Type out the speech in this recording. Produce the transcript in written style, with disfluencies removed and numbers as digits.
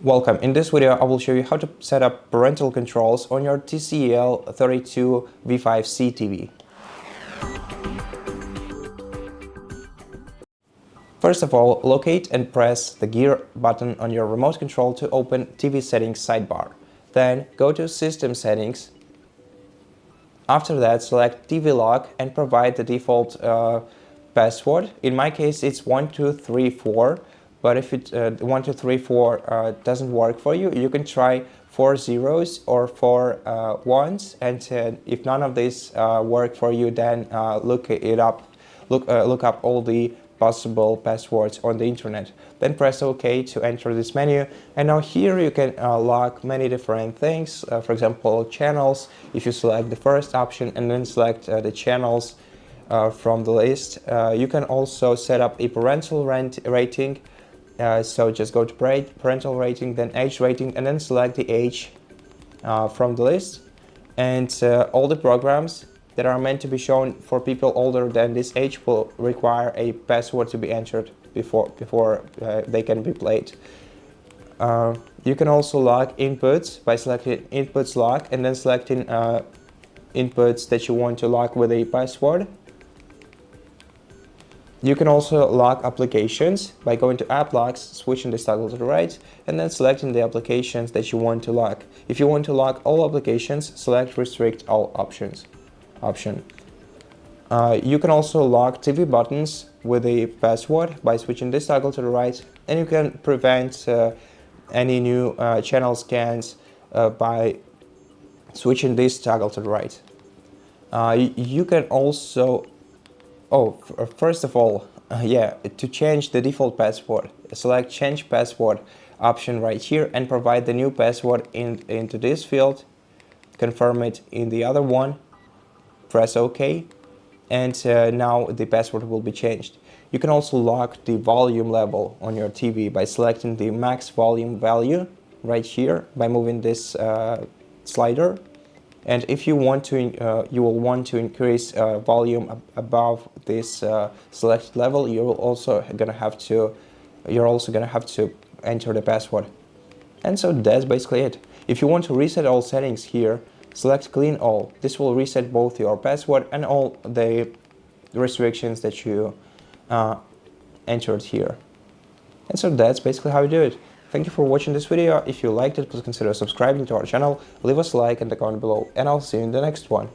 Welcome. In this video, I will show you how to set up parental controls on your TCL 32V5C TV. First of all, locate and press the gear button on your remote control to open TV settings sidebar. Then go to System Settings. After that, select TV lock and provide the default password. In my case, it's 1234. But if it 1234 doesn't work for you, you can try 4 zeros or 4 ones. And if none of these work for you, then look up all the possible passwords on the internet. Then press OK to enter this menu. And now here you can lock many different things. For example, channels. If you select the first option and then select the channels from the list, you can also set up a parental rating. So just go to parental rating, then age rating, and then select the age from the list. And all the programs that are meant to be shown for people older than this age will require a password to be entered before they can be played. You can also lock inputs by selecting inputs lock and then selecting inputs that you want to lock with a password. You can also lock applications by going to App Locks, switching this toggle to the right, and then selecting the applications that you want to lock. If you want to lock all applications, select Restrict All option. You can also lock TV buttons with a password by switching this toggle to the right, and you can prevent any new channel scans by switching this toggle to the right. You can also first of all, to change the default password, select Change Password option right here and provide the new password into this field, confirm it in the other one, press OK, and now the password will be changed. You can also lock the volume level on your TV by selecting the max volume value right here by moving this slider. And if you want to, you will want to increase volume above this selected level, you're also gonna have to enter the password. And so that's basically it. If you want to reset all settings here, select Clean All. This will reset both your password and all the restrictions that you entered here. And so that's basically how you do it. Thank you for watching this video. If you liked it, please consider subscribing to our channel, leave us a like and a comment below, and I'll see you in the next one.